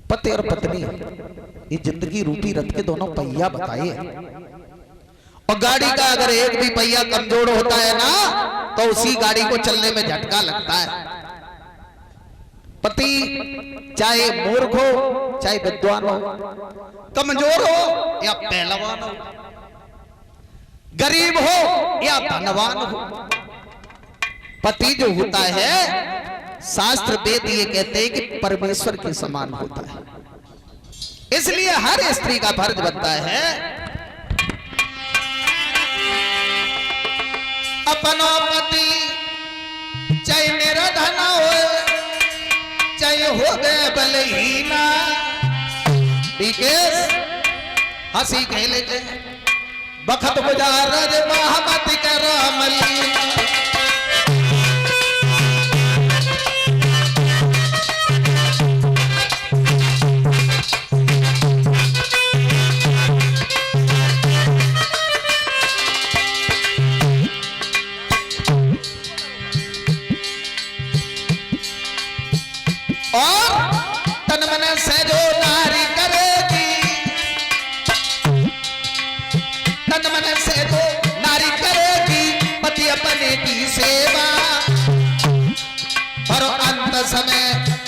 पति और पत्नी ये जिंदगी रूपी रथ के दोनों पहिया बताए। और गाड़ी का अगर एक भी पहिया कमजोर होता है ना तो उसी गाड़ी को चलने में झटका लगता है। पति चाहे मूर्ख हो चाहे विद्वान हो, कमजोर हो या पहलवान हो, गरीब हो या धनवान हो, पति जो होता है शास्त्र वेद ये कहते हैं कि परमेश्वर के समान होता है। इसलिए हर स्त्री का फर्ज बनता है अपना पति चाहे मेरा धन हो चाहे हो गए बलहीना, हंसी खेले बखत गुजार महामती का रामलीला। से जो नारी करेगी, तन मन से जो नारी करेगी पति अपने की सेवा, और अंत समय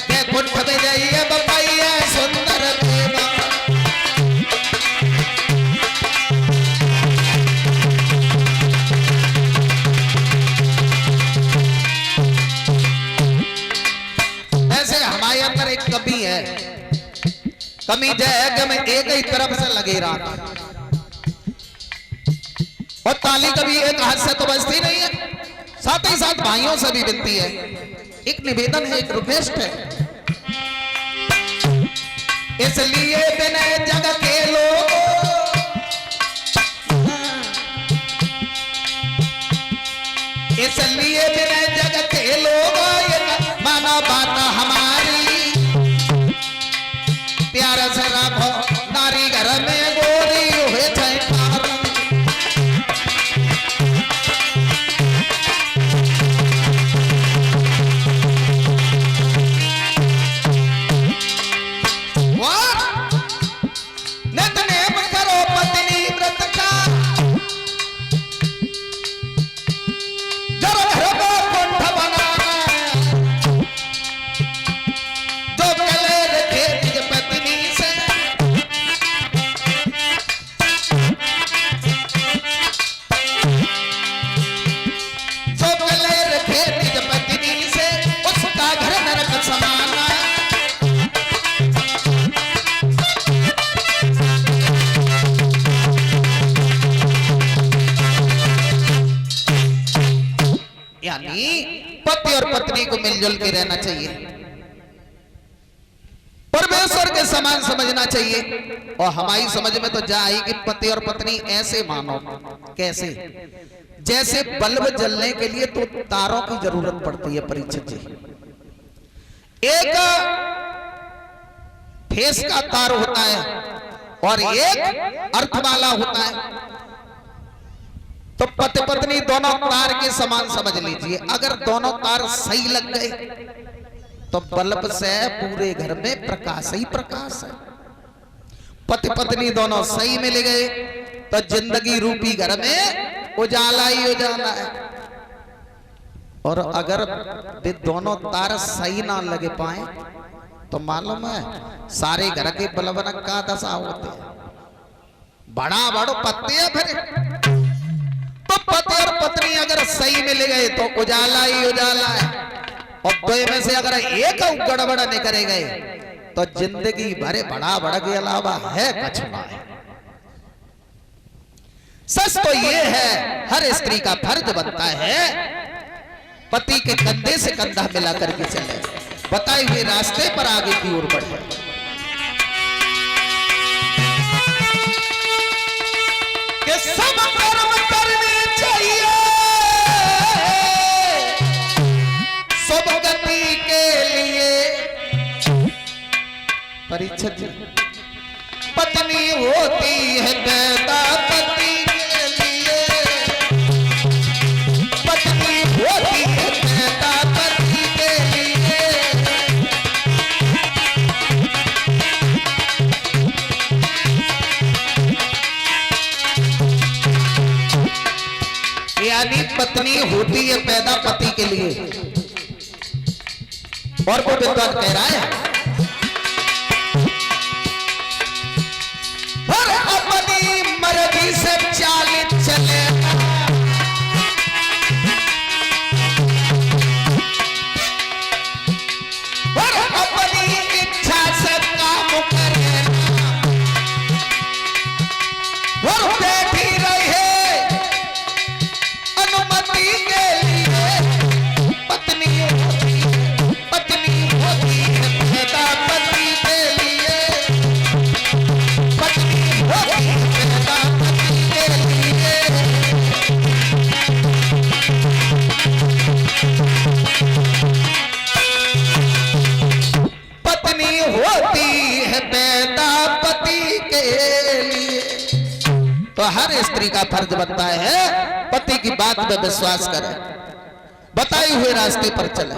वैकुंठ में जाइए बपाइए सुंदर देवा। ऐसे हमारे अंदर एक कमी है, कमी है कि मैं एक ही तरफ से लगे रहा था, और ताली कभी एक हाथ से तो बजती नहीं है। साथ ही साथ भाइयों से भी विनती है, एक निवेदन है, एक रिक्वेस्ट है। इसलिए बिना जग के लोग, इसलिए बिना जग के लोग मानो बात हमारी, प्यारा से राखो नारी घर में गोरी हुए छाई। नित्य करो पत्नी व्रत का, जब घर को कुंठ बनाना, जो कले रखे निज पत्नी से, जो कले रखे निज पत्नी से उसका घर नरक समाना। यानी पति और पत्नी को मिलजुल के रहना चाहिए, परमेश्वर के समान समझना चाहिए। और हमारी समझ में तो जा आई कि पति और पत्नी ऐसे मानो, कैसे? जैसे बल्ब जलने के लिए तो तारों की जरूरत पड़ती है परीक्षित जी। एक फेस का तार होता है और एक अर्थमाला होता है। तो पति पत्नी दोनों तार के समान समझ लीजिए। अगर दोनों तार सही लग गए तो बल्ब से पूरे घर में प्रकाश ही प्रकाश है। पति पत्नी दोनों सही मिल गए तो जिंदगी रूपी घर में उजाला ही उजाला है। और अगर वे दोनों तार सही ना लगे पाए तो मालूम है सारे घर के बल्ब का दशा होते हैं, बड़ा बड़ो पत्ते है। फिर तो पति और पत्नी अगर सही मिल गए तो उजाला ही उजाला है। और दो में से अगर एक गड़बड़ नहीं करे गए तो जिंदगी भरे बड़ा बड़ा के अलावा है कुछ नहीं। सच तो ये है हर स्त्री का फर्ज बनता है पति के कंधे से कंधा मिला करके चले, बताए हुए रास्ते पर आगे की ओर बढ़े। कि सब कर्म करने चाहिए सब गति के लिए। परीक्षा जी, पत्नी होती है पैदा पति के लिए, पत्नी होती है पैदा पति के लिए। पत्नी होती है पैदा पति के लिए। और वो विद्वान कह रहा है, और अपनी मर्जी से चाल चले, और अपनी इच्छा से काम करे, और बैठी रहे अनुमति के लिए। पत्नी होती है पैदा पति के लिए, पत्नी होती है पैदा पति के लिए। पत्नी होती है पैदा पति के लिए। तो हर स्त्री का फर्ज बनता है पति की बात में विश्वास करे, बताए हुए रास्ते पर चले।